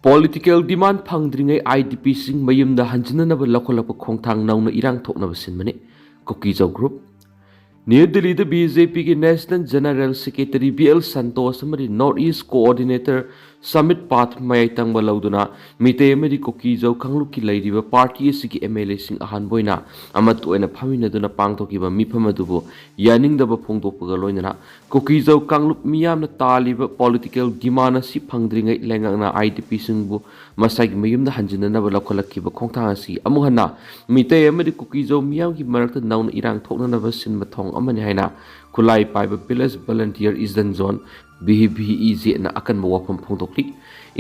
Political demand phangdringai IDP sing mayumda hanjinanaba lakolapa khongthang nauna irang thoknaba sinmani Kuki Group New Delhi the BJP ki National General Secretary BL Santos amari North East Coordinator Summit Path mayatang balauduna mite amari Kuki Kanglu ki leiriba party sigi MLA sing ahan boina amat oina phamina duna pangthokiba mifamadubu yaningdaba phongdokpaga loinana Kuki Kanglu miyamna taliba political demand si phangdringai lengangna IDP singbu masagi mayumda hanjinanaba lakolakkiba khongthang asi amuhana mite amari Kuki miyam ki marakta nauna irang thoknanaba sinma thong amani haina kulai paiba village volunteer Eastern Zone BBEZ na akan mawapam phongdokli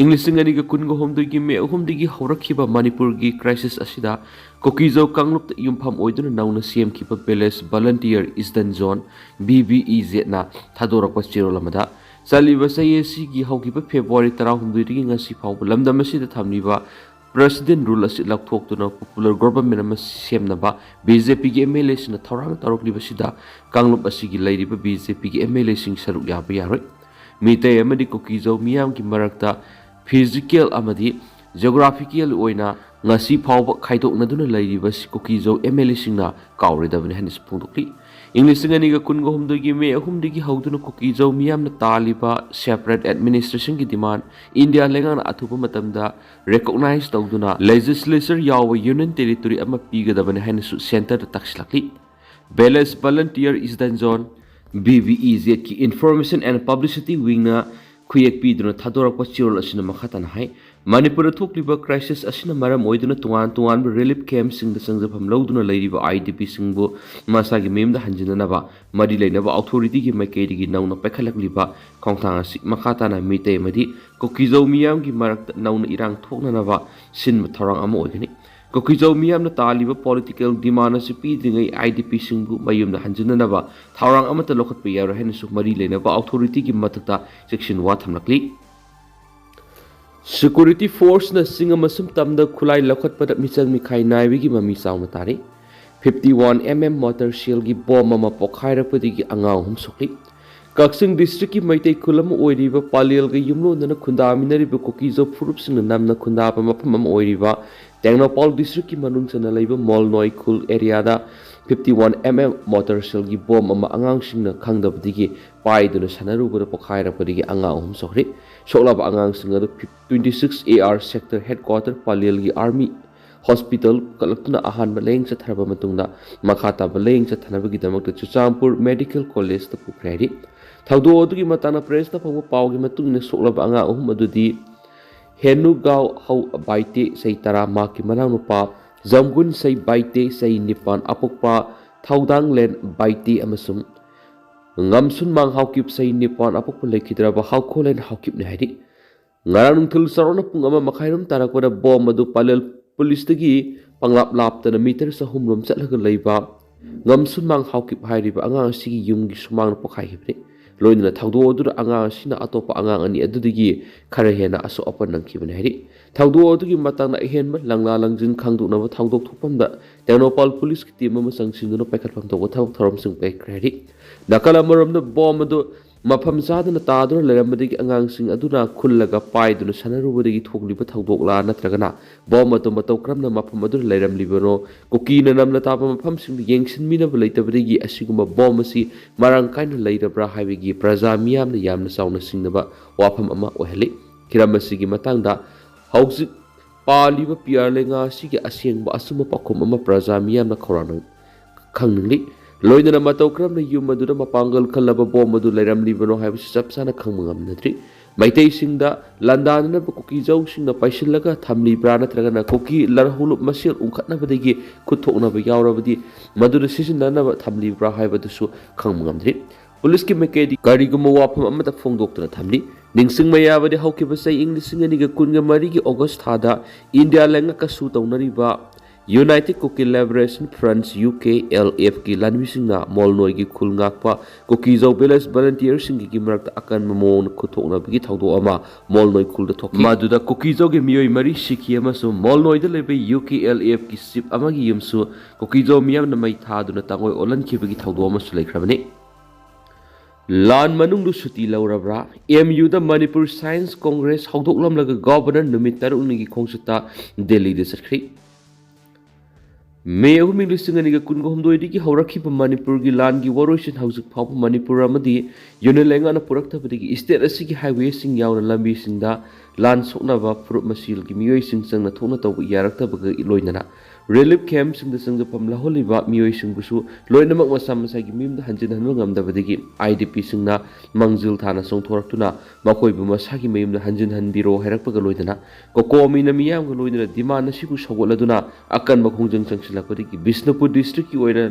English ngani ga kungo homdigi me homdigi horakhiba Manipur gi crisis asida Kuki Kanglup yumpham oiduna nauna CM kipa village volunteer Eastern Zone BBEZ na thadorakpa chirolamada saliba sayesi gi haukiba February 16 ri ngasi phawba lamdam asida thamniba President rule as lakthoktuna popular government ama semnaba BJP gi MLA sina thorang tarokliba sida Kanglup asigi leiriba BJP gi MLA sing saruk yaba yaroi mite amadi Kuki miyam ki marakta physical amadi geographical oina ngasi phawba khaidoknaduna leiriba Kuki MLA singna kawredabani hanis phongdokli English ngani ga kungo humdigi me humdigi hauduna Kuki miyamna taliba separate administration ki demand India lengana athupa matamda recognize tawduna legislature yawa union territory ama pigadabani hainisu center da takslakli Village volunteer Eastern Zone BBEZ ki information and publicity wing na khuyek piduna thadorakpa chirol asina makhatan hai Manipur thokliba crisis asina maram oiduna tungan relief camp sing da sangjafam lawduna leiriba IDP singbu masagi memda hanjinanaba mari leinaba authority ki maikeri gi nauna pekhalakliba khongthang asi makhatana mite madi Kuki miyam gi marakta nauna irang thoknanaba sin thorang ama oigani Kuki miyamna taliba political demand asi pidringai IDP singbu mayumna hanjinanaba thorang amata lokhatpa yaro henisu mari leinaba authority ki matakta section 1 thamlakli Security force na singamasum tamda khulai lakhatpada michal mikhai naibigi mami sauna tari 51 motor shell gi bomb ama pokhairapadi gi angau hum sokli Kakshing district ki maitai khulam oiriba palel ga yumlo nana khundaminari ba Kuki furup sing namna khundapa mafam am oiriba Tengnopal district ki manung chana leiba Molnoi khul area da 51 motor shell gi bomb ama angang sing na khangdabdigi paiduna sanaruba pokhairapadi gi angau hum sokli Soklaba angang sing adu 26 AR sector headquarter palel gi army hospital kalaktuna ahan baleng chatharba matungda makhata baleng chathanabagi damakta Chuchampur medical college ta pukredi thaudo odugi matana press ta phamu pawgi matungna soklaba anga ahum adudi Henugau hau baite sei tara ma ki manang nupa Zamgun sei baite sei nipan apokpa thaudang len baite amasum ngamsun mang haukip sei nipan apokpa lekhidraba haukolen haukip ne hari ngarang thul sarona pungama makhairum tarakora bom adu palel police tagi panglap lap tana meter sa humrum chatlaga leiba ngamsun mang haukip hairiba anga sigi yumgi sumang pokhai hibri loinna thaudo odur anga sina atopa anga ani adudigi khare hena aso open nang khibne hari thaudo odugi matang na hen ma langla langjin khangdu na thaudok thupamda Tenopal police ki team ma sangsindu no pekhat pham to thau thorom sing pe kredi nakala maram na bom adu mafam sadana taduna leramdigi angang sing aduna khullaga paiduna sanarubadigi thokliba thaudokla natragana bom atom batokramna mafam adu leramlibano Kuki na namna tapa mafam sing yengsin mina bleitabdigi asiguma bom asi marang kaina leirabra haibigi praja miyamna yamna sauna singnaba wafam ama oheli kiramasigi matangda hauzik paliba piarlenga sigi asengba asuma pakhum ama praja miyamna khorana khangningli Loinana matokram na yumaduna mapangal kalaba bom adu leiramlibano haibisi chapsana khangmangam natri maitai singda landana ba Kuki singna paisillaga thamlibra natragana Kuki larhulup masil ungkhatna badagi kuthokna ba yawrabadi madura sisinna ba thamlibra haibadusu khangmangam dri police ki mekedi gari guma wafam amata phongdoktuna thamli ningsing mayabadi haukiba sai English ngani ga kunga mari gi August thada India lenga kasu tawnariba United Kuki Liberation Front UK LF ki lanwisingna molnoi gi khulngakpa Kuki village volunteer sing gi marakta akan mamon khuthokna bigi thaudo ama molnoi khulda thokki maduda Kuki gi miyoi mari sikhi ama so molnoi da lebe UK LF ki ship ama gi yumsu Kuki miyam na mai thaduna tangoi olan khibigi thaudo ama su laikhrabani ꯂꯥꯟ ꯃꯅꯨꯡꯗ ꯁꯨꯇꯤ ꯂꯧꯔꯕ꯭ꯔꯥ? MUꯗ Manipur science Congress ꯍꯧꯗꯣꯛꯂꯝꯂꯒ governor ꯅꯨꯃꯤꯠ 6ꯅꯤꯒꯤ ꯈꯣꯡꯆꯠꯇ ꯗꯦꯜꯂꯤꯗ ꯆꯠꯈ꯭ꯔꯤ꯫ ꯃꯦ 3, 2019ꯗꯒꯤ ꯍꯧꯔꯛꯈꯤꯕ ꯃꯅꯤꯄꯨꯔꯒꯤ ꯂꯥꯟꯒꯤ ꯋꯥꯔꯣꯏꯁꯤꯟ ꯍꯧꯖꯤꯛ ꯐꯥꯎꯕ ꯃꯅꯤꯄꯨꯔ ꯑꯃꯗꯤ ꯌꯨꯅꯤꯌꯟ ꯂꯩꯉꯥꯛꯅ ꯄꯨꯔꯛꯇꯕꯗꯒꯤ ꯁ꯭ꯇꯦꯠ ꯑꯁꯤꯒꯤ ꯍꯥꯏꯋꯦꯁꯤꯡ ꯌꯥꯎꯅ ꯂꯝꯕꯤꯁꯤꯡꯗ ꯂꯥꯟ ꯁꯣꯛꯅꯕ ꯐꯨꯔꯨꯞ ꯃꯁꯤꯜꯒꯤ ꯃꯤꯑꯣꯏꯁꯤꯡ ꯆꯪꯅ ꯊꯣꯛꯅ ꯇꯧꯕ ꯌꯥꯔꯛꯇꯕꯒ ꯂꯣꯏꯅꯅ ꯔꯤꯂꯤꯐ ꯀꯦꯝꯞꯁꯤꯡꯗ ꯆꯪꯖꯐꯝ ꯂꯧꯍꯜꯂꯤꯕ ꯃꯤꯑꯣꯏꯁꯤꯡꯕꯨꯁꯨ ꯂꯣꯏꯅꯃꯛ ꯃꯁꯥ ꯃꯁꯥꯒꯤ ꯃꯌꯨꯝꯗ ꯍꯟꯖꯤꯟꯍꯟꯕ ꯉꯝꯗꯕꯗꯒꯤ IDPꯁꯤꯡꯅ ꯃꯥꯡꯖꯤꯜ ꯊꯥꯅ ꯆꯣꯡꯊꯣꯔꯛꯇꯨꯅ ꯃꯈꯣꯏꯕꯨ ꯃꯁꯥꯒꯤ ꯃꯌꯨꯝꯗ ꯍꯟꯖꯤꯟꯍꯟꯕꯤꯔꯣ ꯍꯥꯏꯔꯛꯄꯒ ꯂꯣꯏꯅꯅ ꯀꯣꯀꯣꯃꯤꯅ ꯃꯤꯌꯥꯝꯒ ꯂꯣꯏꯅꯅ ꯗꯤꯃꯥꯟ ꯑꯁꯤꯕꯨ ꯁꯧꯒꯠꯂꯗꯨꯅ ꯑꯀꯟꯕ ꯈꯣꯡꯖꯪ ꯆꯪꯁꯤꯜꯂꯛꯄꯗꯒꯤ ꯕꯤꯁꯅꯨꯄꯨꯔ ꯗꯤꯁꯇ꯭ꯔꯤꯛꯀꯤ ꯑꯣꯏꯅ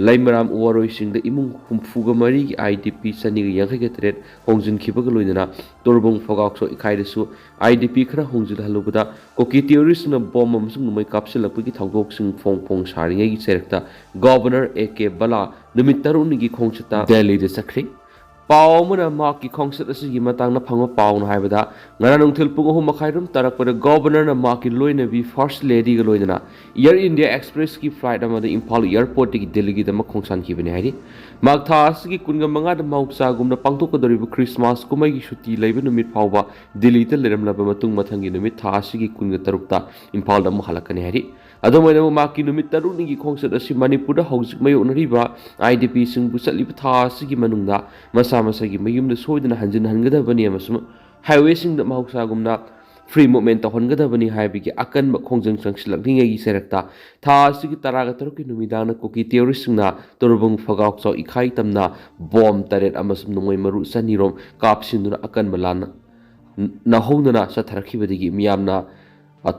ꯂꯩꯃꯔꯥꯝ ꯋꯥꯔꯣꯏꯁꯤꯡꯗ ꯏꯃꯨꯡ 64ꯒꯤ IDP 258 ꯍꯣꯡꯖꯤꯟꯈꯤꯕꯒ ꯂꯣꯏꯅꯅ ꯇꯣꯔꯕꯨꯡ ꯐꯣꯒꯥꯎꯁꯣ ꯏꯈꯥꯏꯗꯁꯨ IDP ꯈꯔ ꯍꯣꯡꯖꯤꯜꯍꯜꯂꯨꯕꯗ ꯀꯨꯀꯤ ꯇꯦꯔꯣꯔꯤꯁꯅ ꯕꯣꯝ ꯑꯃꯁꯨꯡ ꯅꯣꯡꯃꯩ ꯀꯥꯞꯁꯤꯜꯂꯛꯄꯒꯤ ꯊꯧꯗꯣꯛꯁꯤꯡ ꯐꯣꯡ ꯐꯣꯡ ꯁꯥꯔꯤꯉꯩꯒꯤ ꯆꯩꯔꯛꯇ ꯒꯣꯚꯔꯅꯔ AK ꯕꯂꯥ ꯅꯨꯃꯤꯠ 6ꯅꯤꯒꯤ ꯈꯣꯡꯆꯠꯇ ꯗꯦꯜꯂꯤꯗ ꯆꯠꯈ꯭ꯔꯤ꯫ ꯄꯥꯎ ꯑꯃꯅ ꯃꯍꯥꯛꯀꯤ ꯈꯣꯡꯆꯠ ꯑꯁꯤꯒꯤ ꯃꯇꯥꯡꯗ ꯐꯪꯕ ꯄꯥꯎꯅ ꯍꯥꯏꯕꯗ ꯉꯔꯥꯡ ꯅꯨꯡꯊꯤꯜ ꯄꯨꯡ 3:30 ꯇꯥꯔꯛꯄꯗ ꯒꯣꯚꯔꯅꯔꯅ ꯃꯍꯥꯛꯀꯤ ꯂꯣꯏꯅꯕꯤ ꯐꯥꯔꯁꯠ ꯂꯦꯗꯤꯒ ꯂꯣꯏꯅꯅ ꯏꯌꯔ ꯏꯟꯗꯤꯌꯥ ꯑꯦꯛꯁꯄ꯭ꯔꯦꯁꯀꯤ ꯐ꯭ꯂꯥꯏꯠ ꯑꯃꯗ ꯏꯝꯐꯥꯜ ꯏꯌꯔꯄꯣꯔꯠꯇꯒꯤ ꯗꯦꯜꯂꯤꯒꯤꯗꯃꯛ ꯈꯣꯡꯁꯥꯟꯈꯤꯕꯅꯤ ꯍꯥꯏꯔꯤ꯫ ꯃꯍꯥꯛ ꯊꯥ ꯑꯁꯤꯒꯤ 25ꯗ ꯃꯍꯧꯁꯥꯒꯨꯝꯅ ꯄꯥꯡꯊꯣꯛꯀꯗꯧꯔꯤꯕ ꯈ꯭ꯔꯤꯁꯃꯥꯁ ꯀꯨꯝꯍꯩꯒꯤ ꯁꯨꯇꯤ ꯂꯩꯕ ꯅꯨꯃꯤꯠ ꯐꯥꯎꯕ ꯗꯦꯜꯂꯤꯗ ꯂꯩꯔꯝꯂꯕ ꯃꯇꯨꯡ ꯃꯊꯪꯒꯤ ꯅꯨꯃꯤꯠ ꯊꯥ ꯑꯁꯤꯒꯤ 23ꯗ ꯏꯝꯐꯥꯜꯗ ꯑꯃꯨꯛ ꯍꯜꯂꯛꯀꯅꯤ ꯍꯥꯏꯔꯤ꯫ ꯑꯗꯨꯝ ꯑꯣꯏꯅꯃꯛ ꯃꯍꯥꯛꯀꯤ ꯅꯨꯃꯤꯠ 6ꯅꯤꯒꯤ ꯈꯣꯡꯆꯠ ꯑꯁꯤ ꯃꯅꯤꯄꯨꯔꯗ ꯍꯧꯖꯤꯛ ꯃꯥꯌꯣꯛꯅꯔꯤꯕ IDPꯁꯤꯡꯕꯨ ꯆꯠꯂꯤꯕ ꯊꯥ ꯑꯁꯤꯒꯤ ꯃꯅꯨꯡꯗ ꯃꯁꯥ ꯃꯁꯥꯒꯤ ꯃꯌꯨꯝꯗ ꯁꯣꯏꯗꯅ ꯍꯟꯖꯤꯟꯍꯟꯒꯗꯕꯅꯤ ꯑꯃꯁꯨꯡ ꯍꯥꯏꯋꯦꯁꯤꯡꯗ ꯃꯍꯧꯁꯥꯒꯨꯝꯅ ꯐ꯭ꯔꯤ ꯃꯨꯚꯃꯦꯟ ꯇꯧꯍꯟꯒꯗꯕꯅꯤ ꯍꯥꯏꯕꯒꯤ ꯑꯀꯟꯕ ꯈꯣꯡꯖꯪ ꯆꯪꯁꯤꯜꯂꯛꯂꯤꯉꯩꯒꯤ ꯆꯩꯔꯛꯇ ꯊꯥ ꯑꯁꯤꯒꯤ 13 ꯅꯨꯃꯤꯗꯥꯡꯗ ꯀꯨꯀꯤ ꯇꯦꯔꯣꯔꯤꯁꯁꯤꯡꯅ ꯇꯣꯔꯕꯨꯡ ꯐꯣꯒꯥꯎꯆꯥꯎ ꯏꯈꯥꯏ ꯇꯝꯅ ꯕꯣꯝ 9 ꯑꯃꯁꯨꯡ ꯅꯣꯡꯃꯩ ꯃꯔꯨ 200 ꯀꯥꯞꯁꯤꯟꯗꯨꯅ ꯑꯀꯟꯕ ꯂꯥꯟ ꯅꯍꯧꯗꯅ ꯆꯠꯊꯔꯛꯈꯤꯕꯗꯒꯤ ꯃꯤꯌꯥꯝꯅ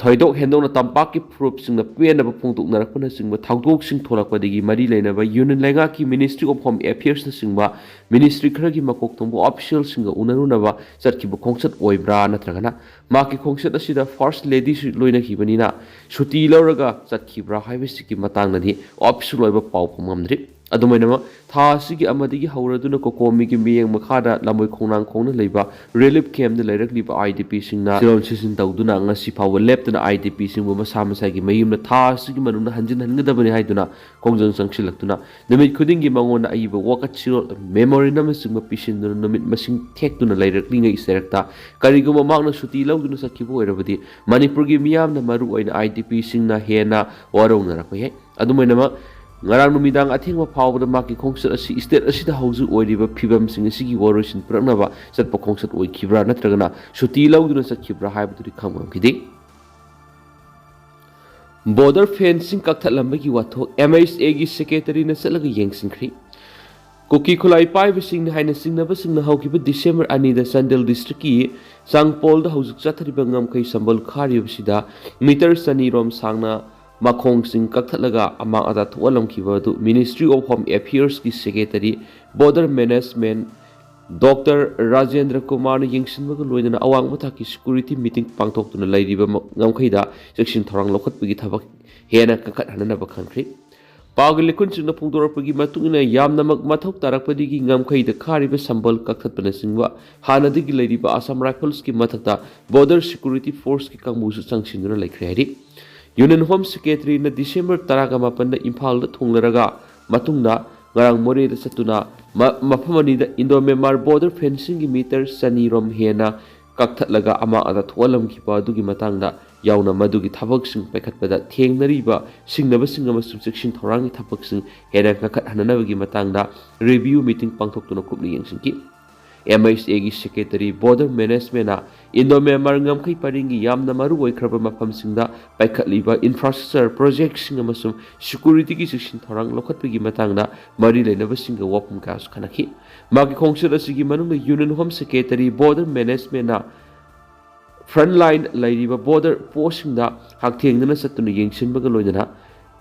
ꯊꯣꯏꯗꯣꯛ ꯍꯦꯟꯗꯣꯛꯅ ꯇꯝꯄꯥꯛꯀꯤ ꯐꯨꯔꯨꯞꯁꯤꯡꯅ ꯄꯦꯟꯗꯕ ꯐꯣꯡꯗꯣꯛꯅꯔꯛꯄꯅꯆꯤꯡꯕ ꯊꯧꯗꯣꯛꯁꯤꯡ ꯊꯣꯛꯂꯛꯄꯗꯒꯤ ꯃꯔꯤ ꯂꯩꯅꯕ ꯌꯨꯅꯤꯌꯟ ꯂꯩꯉꯥꯛꯀꯤ ꯃꯤꯅꯤꯁꯇ꯭ꯔꯤ ꯑꯣꯐ ꯍꯣꯝ ꯑꯦꯐꯤꯌꯔꯁꯅꯆꯤꯡꯕ ꯃꯤꯅꯤꯁꯇ꯭ꯔꯤ ꯈꯔꯒꯤ ꯃꯀꯣꯛ ꯊꯣꯡꯕ ꯑꯣꯐꯤꯁꯤꯌꯦꯜꯁꯤꯡꯒ ꯎꯅꯔꯨꯅꯕ ꯆꯠꯈꯤꯕ ꯈꯣꯡꯆꯠ ꯑꯣꯏꯕ꯭ꯔꯥ ꯅꯠꯇ꯭ꯔꯒꯅ ꯃꯍꯥꯛꯀꯤ ꯈꯣꯡꯆꯠ ꯑꯁꯤꯗ ꯐꯥꯔꯁꯠ ꯂꯦꯗꯤꯁꯨ ꯂꯣꯏꯅꯈꯤꯕꯅꯤꯅ ꯁꯨꯇꯤ ꯂꯧꯔꯒ ꯆꯠꯈꯤꯕ꯭ꯔꯥ ꯍꯥꯏꯕꯁꯤꯒꯤ ꯃꯇꯥꯡꯗꯗꯤ ꯑꯣꯐꯤꯁꯤꯌꯦꯜ ꯑꯣꯏꯕ ꯄꯥꯎ ꯐꯪꯉꯝꯗ꯭ꯔꯤ꯫ ꯑꯗꯨꯝ ꯑꯣꯏꯅꯃꯛ ꯊꯥ ꯑꯁꯤꯒꯤ ꯑꯃꯗꯒꯤ ꯍꯧꯔꯗꯨꯅ ꯀꯣꯀꯣꯃꯤꯒꯤ ꯃꯤꯠꯌꯦꯡ ꯃꯈꯥꯗ ꯂꯝꯕꯣꯏ ꯈꯣꯡꯅꯥꯡ ꯈꯣꯡꯅ ꯂꯩꯕ ꯔꯤꯂꯤꯐ ꯀꯦꯝꯞꯗ ꯂꯩꯔꯛꯂꯤꯕ IDPꯁꯤꯡꯅ ꯆꯤꯔꯣꯟ ꯁꯤꯖꯤꯟ ꯇꯧꯗꯨꯅ ꯉꯁꯤ ꯐꯥꯎꯕ ꯂꯦꯞꯇꯅ IDPꯁꯤꯡꯕꯨ ꯃꯁꯥ ꯃꯁꯥꯒꯤ ꯃꯌꯨꯝꯗ ꯊꯥ ꯑꯁꯤꯒꯤ ꯃꯅꯨꯡꯗ ꯍꯟꯖꯤꯟꯍꯟꯒꯗꯕꯅꯤ ꯍꯥꯏꯗꯨꯅ ꯈꯣꯡꯖꯪ ꯆꯪꯁꯤꯜꯂꯛꯇꯨꯅ ꯅꯨꯃꯤꯠ ꯈꯨꯗꯤꯡꯒꯤ ꯃꯉꯣꯟꯗ ꯑꯏꯕ ꯋꯥꯀꯠꯁꯤꯔꯣꯜ ꯃꯦꯃꯣꯔꯤꯅꯆꯤꯡꯕ ꯄꯤꯁꯤꯟꯗꯨꯅ ꯅꯨꯃꯤꯠ ꯃꯁꯤꯡ ꯊꯦꯛꯇꯨꯅ ꯂꯩꯔꯛꯂꯤꯉꯩ ꯆꯩꯔꯛꯇ ꯀꯔꯤꯒꯨꯝꯕ ꯃꯍꯥꯛꯅ ꯁꯨꯇꯤ ꯂꯧꯗꯨꯅ ꯆꯠꯈꯤꯕ ꯑꯣꯏꯔꯕꯗꯤ ꯃꯅꯤꯄꯨꯔꯒꯤ ꯃꯤꯌꯥꯝꯅ ꯃꯔꯨꯑꯣꯏꯅ IDPꯁꯤꯡꯅ ꯍꯦꯟꯅ ꯋꯥꯔꯧꯅꯔꯛꯄ ꯌꯥꯏ꯫ ꯑꯗꯨꯝ ꯑꯣꯏꯅꯃꯛ ꯉꯔꯥꯡ ꯅꯨꯃꯤꯗꯥꯡ ꯑꯊꯦꯡꯕ ꯐꯥꯎꯕꯗ ꯃꯍꯥꯛꯀꯤ ꯈꯣꯡꯆꯠ ꯑꯁꯤ ꯁ꯭ꯇꯦꯠ ꯑꯁꯤꯗ ꯍꯧꯖꯤꯛ ꯑꯣꯏꯔꯤꯕ ꯐꯤꯕꯝꯁꯤꯡ ꯑꯁꯤꯒꯤ ꯋꯥꯔꯣꯏꯁꯤꯟ ꯄꯨꯔꯛꯅꯕ ꯆꯠꯄ ꯈꯣꯡꯆꯠ ꯑꯣꯏꯈꯤꯕ꯭ꯔꯥ ꯅꯠꯇ꯭ꯔꯒꯅ ꯁꯨꯇꯤ ꯂꯧꯗꯨꯅ ꯆꯠꯈꯤꯕ꯭ꯔꯥ ꯍꯥꯏꯕꯗꯨꯗꯤ ꯈꯪꯕ ꯉꯝꯈꯤꯗꯦ꯫ ꯕꯣꯔꯗꯔ ꯐꯦꯟꯁꯤꯡ ꯀꯛꯊꯠꯂꯝꯕꯒꯤ ꯋꯥꯊꯣꯛ MHAꯒꯤ ꯁꯦꯀ꯭ꯔꯦꯇꯔꯤꯅ ꯆꯠꯂꯒ ꯌꯦꯡꯁꯤꯟꯈ꯭ꯔꯤ꯫ ꯀꯨꯀꯤ ꯈꯨꯠꯂꯥꯏ ꯄꯥꯏꯕꯁꯤꯡꯅꯤ ꯍꯥꯏꯅ ꯆꯤꯡꯅꯕꯁꯤꯡꯅ ꯍꯧꯈꯤꯕ ꯗꯤꯁꯦꯝꯕꯔ 2ꯗ ꯆꯥꯟꯗꯦꯜ ꯗꯤꯁꯇ꯭ꯔꯤꯛꯀꯤ ꯆꯥꯡꯄꯣꯜꯗ ꯍꯧꯖꯤꯛ ꯆꯠꯊꯔꯤꯕ ꯉꯝꯈꯩ ꯁꯝꯕꯜ ꯈꯥꯔꯤꯕꯁꯤꯗ ꯃꯤꯇꯔ 200 ꯔꯣꯝ ꯁꯥꯡꯅ ꯃꯈꯣꯡꯁꯤꯡ ꯀꯛꯊꯠꯂꯒ ꯑꯃꯥꯡ ꯑꯇꯥ ꯊꯣꯛꯍꯜꯂꯝꯈꯤꯕ ꯑꯗꯨ ꯃꯤꯅꯤꯁꯇ꯭ꯔꯤ ꯑꯣꯐ ꯍꯣꯝ ꯑꯦꯐꯤꯌꯔꯁꯀꯤ secretary border management doctor Rajendra ꯀꯨꯃꯥꯔꯅ ꯌꯦꯡꯁꯤꯟꯕꯒ ꯂꯣꯏꯅꯅ ꯑꯋꯥꯡꯕ ꯊꯥꯛꯀꯤ ꯁꯦꯀ꯭ꯌꯨꯔꯤꯇꯤ ꯃꯤꯇꯤꯡ ꯄꯥꯡꯊꯣꯛꯇꯨꯅ ꯂꯩꯔꯤꯕ ꯉꯝꯈꯩꯗ ꯆꯦꯛꯁꯤꯟ ꯊꯧꯔꯥꯡ ꯂꯧꯈꯠꯄꯒꯤ ꯊꯕꯛ ꯍꯦꯟꯅ ꯀꯟꯈꯠꯍꯟꯅꯕ ꯈꯟꯈ꯭ꯔꯤ꯫ ꯄꯥꯎꯒꯤ ꯂꯤꯈꯨꯟꯁꯤꯡꯅ ꯐꯣꯡꯗꯣꯔꯛꯄꯒꯤ ꯃꯇꯨꯡꯏꯟꯅ ꯌꯥꯝꯅꯃꯛ ꯃꯊꯧ ꯇꯥꯔꯛꯄꯗꯒꯤ ꯉꯝꯈꯩꯗ ꯈꯥꯔꯤꯕ ꯁꯝꯕꯜ ꯀꯛꯊꯠꯄꯅꯆꯤꯡꯕ ꯍꯥꯟꯅꯗꯒꯤ ꯂꯩꯔꯤꯕ ꯑꯁꯥꯝ ꯔꯥꯏꯐꯜꯁꯀꯤ ꯃꯊꯛꯇ ꯕꯣꯔꯗꯔ ꯁꯦꯀ꯭ꯌꯨꯔꯤꯇꯤ ꯐꯣꯔꯁꯀꯤ ꯀꯥꯡꯕꯨꯁꯨ ꯆꯪꯁꯤꯟꯗꯨꯅ ꯂꯩꯈ꯭ꯔꯦ ꯍꯥꯏꯔꯤ꯫ ꯌꯨꯅꯤꯌꯟ ꯍꯣꯝ ꯁꯦꯀ꯭ꯔꯦꯇꯔꯤꯅ ꯗꯤꯁꯦꯝꯕꯔ 18ꯗ ꯏꯝꯐꯥꯜꯗ ꯊꯨꯡꯂꯔꯒ ꯃꯇꯨꯡꯗ ꯉꯔꯥꯡ ꯃꯣꯔꯦꯗ ꯆꯠꯇꯨꯅ ꯃꯐꯝ ꯑꯅꯤꯗ ꯏꯟꯗꯣ ꯃꯦꯟꯃꯥꯔ ꯕꯣꯔꯗꯔ ꯐꯦꯟꯁꯤꯡꯒꯤ ꯃꯤꯇꯔ 200 ꯔꯣꯝ ꯍꯦꯟꯅ ꯀꯛꯊꯠꯂꯒ ꯑꯃꯥꯡ ꯑꯇꯥ ꯊꯣꯛꯍꯜꯂꯝꯈꯤꯕ ꯑꯗꯨꯒꯤ ꯃꯇꯥꯡꯗ ꯌꯥꯎꯅ ꯃꯗꯨꯒꯤ ꯊꯕꯛꯁꯤꯡ ꯄꯥꯏꯈꯠꯄꯗ ꯊꯦꯡꯅꯔꯤꯕ ꯁꯤꯡꯅꯕꯁꯤꯡ ꯑꯃꯁꯨꯡ ꯆꯦꯛꯁꯤꯟ ꯊꯧꯔꯥꯡꯒꯤ ꯊꯕꯛꯁꯤꯡ ꯍꯦꯟꯅ ꯀꯟꯈꯠꯍꯟꯅꯕꯒꯤ ꯃꯇꯥꯡꯗ ꯔꯤꯚꯤꯌꯨ ꯃꯤꯇꯤꯡ ꯄꯥꯡꯊꯣꯛꯇꯨꯅ ꯀꯨꯞꯅ ꯌꯦꯡꯁꯤꯟꯈꯤ꯫ MHAꯒꯤ ꯁꯦꯀ꯭ꯔꯦꯇꯔꯤ ꯕꯣꯔꯗꯔ ꯃꯦꯅꯦꯖꯃꯦꯟꯠꯅ ꯏꯟꯗꯣ ꯃꯦꯟꯃꯥꯔ ꯉꯝꯈꯩ ꯄꯔꯤꯡꯒꯤ ꯌꯥꯝꯅ ꯃꯔꯨꯑꯣꯏꯈ꯭ꯔꯕ ꯃꯐꯝꯁꯤꯡꯗ ꯄꯥꯏꯈꯠꯂꯤꯕ ꯏꯟꯐ꯭ꯔꯥꯁ꯭ꯇꯔꯛꯆꯔ ꯄ꯭ꯔꯣꯖꯦꯛꯠꯁꯤꯡ ꯑꯃꯁꯨꯡ ꯁꯦꯀ꯭ꯌꯨꯔꯤꯇꯤꯒꯤ ꯆꯦꯛꯁꯤꯟ ꯊꯧꯔꯥꯡ ꯂꯧꯈꯠꯄꯒꯤ ꯃꯇꯥꯡꯗ ꯃꯔꯤ ꯂꯩꯅꯕꯁꯤꯡꯒ ꯋꯥꯐꯝ ꯀꯌꯥꯁꯨ ꯈꯟꯅꯈꯤ꯫ ꯃꯍꯥꯛꯀꯤ ꯈꯣꯡꯆꯠ ꯑꯁꯤꯒꯤ ꯃꯅꯨꯡꯗ ꯌꯨꯅꯤꯌꯟ ꯍꯣꯝ ꯁꯦꯀ꯭ꯔꯦꯇꯔꯤ ꯕꯣꯔꯗꯔ ꯃꯦꯅꯦꯖꯃꯦꯟꯠꯅ ꯐ꯭ꯔꯟꯠꯂꯥꯏꯟ ꯂꯩꯔꯤꯕ ꯕꯣꯔꯗꯔ ꯄꯣꯁꯁꯤꯡꯗ ꯍꯛꯊꯦꯡꯅꯅ ꯆꯠꯇꯨꯅ ꯌꯦꯡꯁꯤꯟꯕꯒ ꯂꯣꯏꯅꯅ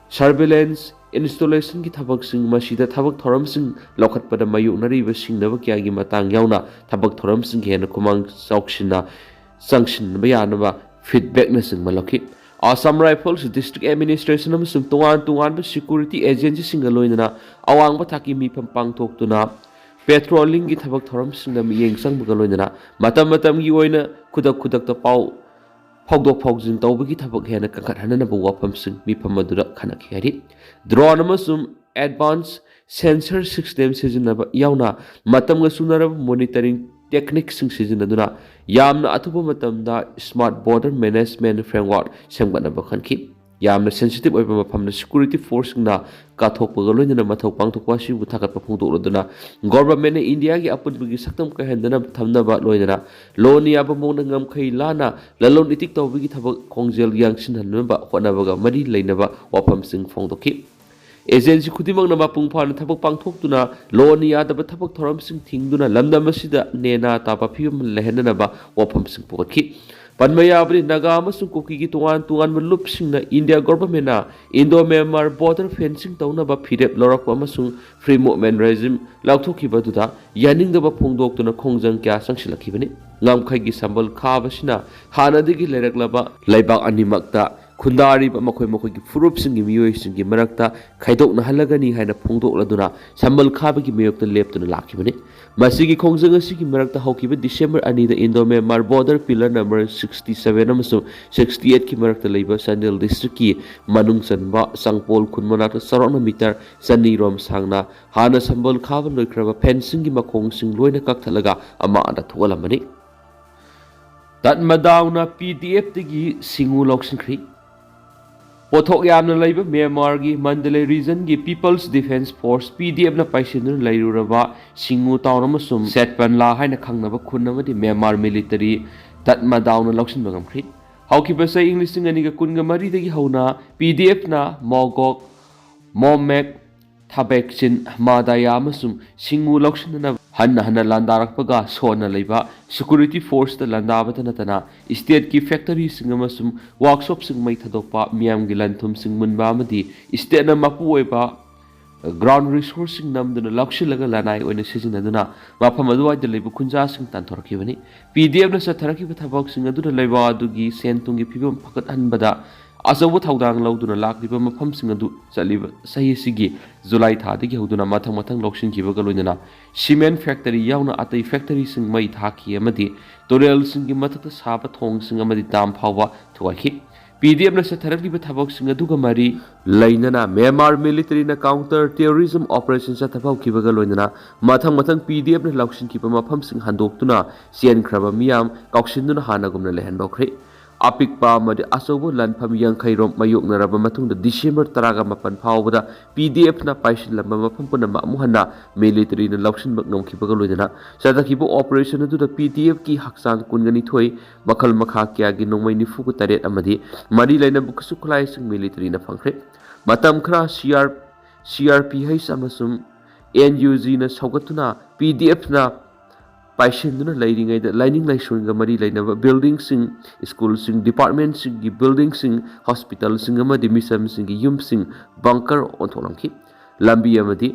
ꯁꯔꯚꯦꯂꯦꯟꯁ ꯏꯟꯁꯇꯣꯂꯦꯁꯟꯒꯤ ꯊꯕꯛꯁꯤꯡ ꯃꯁꯤꯗ ꯊꯕꯛ ꯊꯧꯔꯝꯁꯤꯡ ꯂꯧꯈꯠꯄꯗ ꯃꯥꯌꯣꯛꯅꯔꯤꯕ ꯁꯤꯡꯅꯕ ꯀꯌꯥꯒꯤ ꯃꯇꯥꯡ ꯌꯥꯎꯅ ꯊꯕꯛ ꯊꯧꯔꯝꯁꯤꯡ ꯍꯦꯟꯅ ꯈꯨꯃꯥꯡ ꯆꯥꯎꯁꯤꯟꯅ ꯆꯪꯁꯤꯟꯕ ꯌꯥꯅꯕ ꯐꯤꯗꯕꯦꯛꯅꯆꯤꯡꯕ ꯂꯧꯈꯤ꯫ ꯑꯁꯥꯝ ꯔꯥꯏꯐꯜꯁ ꯗꯤꯁꯇ꯭ꯔꯤꯛ ꯑꯦꯗꯃꯤꯅꯤꯁꯇ꯭ꯔꯦꯁꯟ ꯑꯃꯁꯨꯡ ꯇꯣꯉꯥꯟ ꯇꯣꯉꯥꯟꯕ ꯁꯦꯀ꯭ꯌꯨꯔꯤꯇꯤ ꯑꯦꯖꯦꯟꯁꯤꯁꯤꯡꯒ ꯂꯣꯏꯅꯅ ꯑꯋꯥꯡꯕ ꯊꯥꯛꯀꯤ ꯃꯤꯐꯝ ꯄꯥꯡꯊꯣꯛꯇꯨꯅ ꯄꯦꯇ꯭ꯔꯣꯂꯤꯡꯒꯤ ꯊꯕꯛ ꯊꯧꯔꯝꯁꯤꯡꯗ ꯃꯤꯠꯌꯦꯡ ꯆꯪꯕꯒ ꯂꯣꯏꯅꯅ ꯃꯇꯝ ꯃꯇꯝꯒꯤ ꯑꯣꯏꯅ ꯈꯨꯗꯛꯇ ꯄꯥꯎ ꯐꯥꯎꯗꯣꯛ ꯐꯥꯎꯖꯤꯟ ꯇꯧꯕꯒꯤ ꯊꯕꯛ ꯍꯦꯟꯅ ꯀꯟꯈꯠꯍꯟꯅꯕ ꯋꯥꯐꯝꯁꯤꯡ ꯃꯤꯐꯝ ꯑꯗꯨꯗ ꯈꯟꯅꯈꯤ ꯍꯥꯏꯔꯤ꯫ ꯗ꯭ꯔꯣꯟ ꯑꯃꯁꯨꯡ advance sensor system sizinaba yauna matamga sunaraba monitoring techniques sizinaduna yamna atuba matamda smart border management framework semganaba khanki yamna sensitive oiba mafamna security force na kathokpaga loinana mathau pangthokpa sibu thakatpa phungdokladuna government na india gi apunbagi saktam ka hendana thamnaba loinana loni aba mona ngamkhai lana lalon itik tawbigi thabak khongjel yangsin hanba honabaga mari leinaba wafam sing phongdokhi agency khudimang na mapung phana thabak pangthokduna loni adaba thabak thoram sing thingduna lamdam asida nena tapa phim lehenana ba wafam sing pokhi Panmayabri Naga amasung Kuki tuan melup sing na India government na Indo-Myanmar border fencing tauna ba phirep lorak amasung free movement regime lauthoki baduda yaning da ba phongdok tuna khongjang kya sangsilakhi bani ngamkhai gi sambal khabasina hanadigi lereklaba laibak animakta khundari ba makhoi gi furup singi miyoi singi marakta khaidok na halagani haina phongdok laduna sambal khabagi miyokta leptuna lakhi bani masigi khongjang asigi marakta haukiba December ani da Indo-Myanmar border pillar number 67 amasung 68 ki marakta leiba Sandil district ki manung sanba sangpol khunmanata sarona meter sani rom sangna hana sambal khaba loikraba fencing gi makhong sing loina kakthalaga ama anda tholamani tat madauna PDF tigi singu loksinkhri pothok yamna leiba Myanmar gi Mandalay region gi People's Defense Force PDF na paisinur leiruraba singu tawnama sum setpanla haina khangnaba khunamadi Myanmar military tat madauna loksin bangamkhri hauki basa English ngani ga kunga mari dagi hauna PDF na mogok momek thabekchin madaya amasum singu loksin na hanna landarakpaga sona leiba security force da landabata natana state ki factory sing amasum workshop sing mai thadokpa miam gi lanthum sing munba amadi state na mapu oiba ground resource sing namduna lakshilaga lanai oina sijinaduna mafam aduwa de leiba khunja sing tanthorkibani PDF na satharaki thabak sing aduna leiba adugi sentungi phibam phakat hanbada asabu thaudang lauduna lakliba mafam sing adu chaliba sahi sigi July thadagi hoduna mathang lokshin kibaga loinana cement factory yauna atai factory sing mai thaki amadi torel sing gi mathakta saba thong sing amadi dam phawa thuaki PDF na satharaki thabak sing aduga mari lainana Myanmar military na counter terrorism operation sa thabau kibaga loinana mathang PDF na lokshin kiba mafam sing handoktuna sian khraba miyam kauksinduna hanagumna lehen bokre apikpa amadi asobo lanpham yangkhai rom mayoknaraba matungda December 18 phawbada PDF na paisin lamba mafam punama amuhanna military na lauksin bak ngomkhibaga loidana sadakhibo operation adu da PDF ki Hakchang kungani thoi makhal makha kya gi Nongmei nifu ku taret amadi mari laina buksu khulai sing military na phangkhre matam khra CRPH amasum NUG na saugatuna PDF na paisinduna leiringai da lining laisung mari lainaba building sing school sing department sing gi building sing hospital sing amadi misam sing gi yum sing bunker ontholangki lambi amadi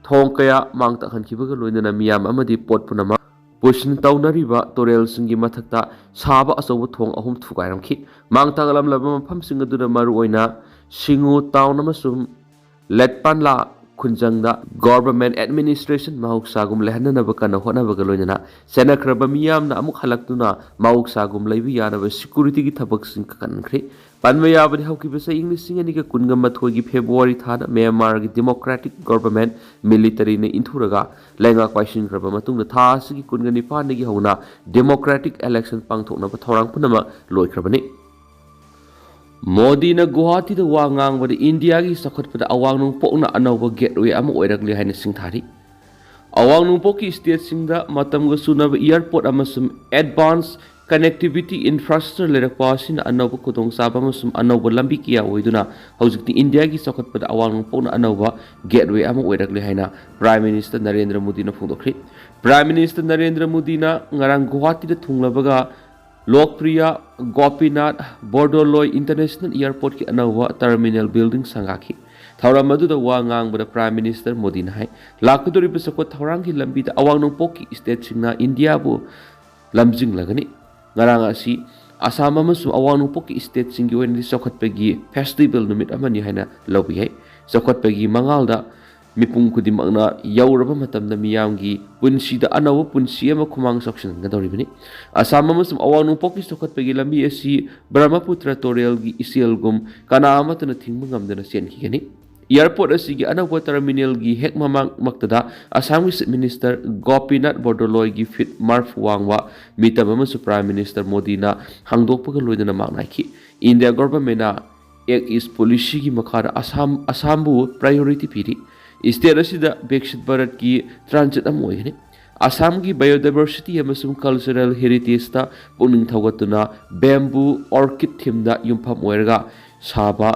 thong kaya mangta khankibaga loinana miyam amadi pot punama pusin taunariba torel sing gi mathakta saba asobo thong ahum thugairamki mangta galam laba mafam sing aduna maru oina singu taun amasum letpanla khunjangda government administration mahuk sagum lehanna bakana hona bagaloina senakraba miyamna amuk halaktuna mahuk sagum leibi yana ba security gi thabak sing kankhre panmaya bani hauki basa English sing ani ka kunga mathoi gi February thada Myanmar gi democratic government military ne inthuraga lenga kwaisin kraba matungda tha sigi kunga ni pa ne gi hauna democratic election pangthokna ba thorang punama loikrabani Modi na Guwahati da wangang bada India gi sakot pada awang nung pok na anaw ba gateway ama oiragli haina sing thari. Awang nung pok ki state sing da matam ga suna ba airport amasum advanced connectivity infrastructure lerak pasin anaw ba kutong saba amasum anaw ba lambi kiya oiduna haujik ti India gi sakot pada awang nung pok na anaw ba gateway ama oiragli haina Prime Minister Narendra Modi na phungdokri. Prime Minister Narendra Modi na ngarang Guwahati da thunglabaga Lokpriya Gopinath Bordoloi International Airport ki anawa terminal building sangaki thawra madu da wangang bada Prime Minister Modi na hai lakudori besako thawrang ki lambi da awang nong poki state singna India bu lamjing lagani ngarang asi Assam amasum awang nong poki state singi wen sokhat pegi festival numit amani haina lobi hai sokhat pegi mangal da mipung kudimangna yauraba matamda miyamgi punsida anawa punsi ama khumang section gadoribani Assam amasum awang nung poki sokhat pegi lambi asi Brahmaputra torel gi isialgum kana amatuna thingma ngamdana sen khigani airport असि अनौब terminal की हेक ममांग मक्तदा असम की chief minister Gopinath Bordoloi की fit मार्फ वांगवा मीटम अमसु prime minister Modi ना हांगदोकपग लोइदना मांगनाखी India government एक इस policy की मखार Assam priority पीरी state असिदा विकसित भारत की ट्रांजिट अमोयने असम की बायोडाइवर्सिटी अमसुंग कल्चरल हेरिटेज ता पुनिंग थौगतुना बैम्बू ऑर्किड थीम दा युमफम ओइरगा साबा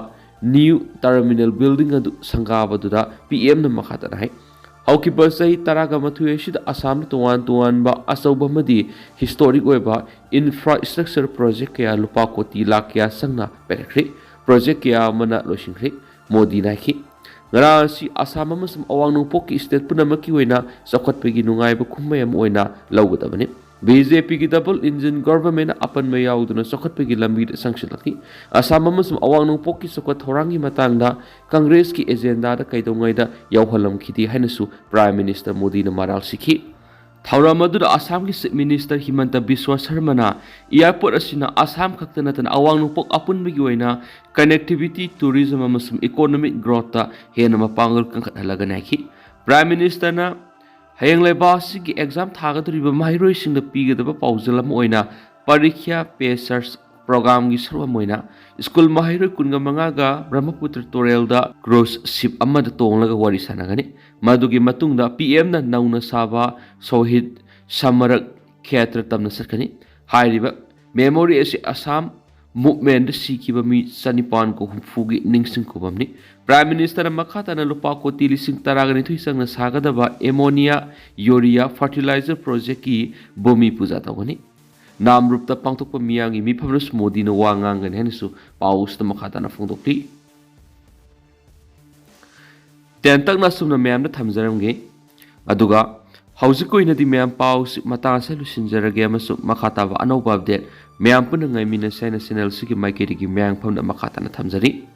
न्यू टर्मिनल बिल्डिंग अदु संगाबदुदा पीएम न मखाता है हौकिबा सही तरागा मथुएसिदा असम तोवान बा असौबमदी हिस्टोरिक ओइबा इंफ्रास्ट्रक्चर प्रोजेक्ट कया लुपा कोटी लाख कया संगना पेरख्रे प्रोजेक्ट कया मना लोसिंख्रे Modi नाखी ngaraasi asam amasum awang nungpok ki state punamaki oina chakhatpegi nungaiba khummayam oina lawgadabani BJP ki double engine government apan me yauduna chakhatpegi lambi sangsilaki asam amasum awang nungpok ki chakhat thorangi matangda congress ki agenda da kaidongai da yawhalam khiti hainasu prime minister modi na maral sikhi Thauramadu Assam ki Chief Minister Himanta Biswa Sarmana airport asina Assam khakta natana awang nungpok apun bigi oina connectivity tourism amasum economic growth ta hena mapangal kangkhat halaga naiki Prime Minister na hayang leba sigi exam thagadriba mahiroi singda pigadaba pauzalam oina parikya pacers program gi sarwa moina school mahiroi kunga mangaga Brahmaputra Torel da cruise ship amada tonglaga wari sanagani madugi matungda PM na nauna saba sohid samarak khetra tamna sakani hairiba memory asi Assam movement sikiba mi sanipan ko humfugi ningsing ko bamni Prime Minister makhata na lupa ko tilising taragani thuisang na sagadaba ammonia urea fertilizer project ki bumi puja tawani Nam rupta pangtok pamiyangi mi pamrus modi na wangangan henisu paus na makata na fungdokti. Tentang na sumna mayam na thamjaramge aduga hausiko ina di mayam paus matasa lusinjarage amasu makata wa anawba update mayam punang ngai mina national siki maikeri ki mayang pamna makata na thamjari.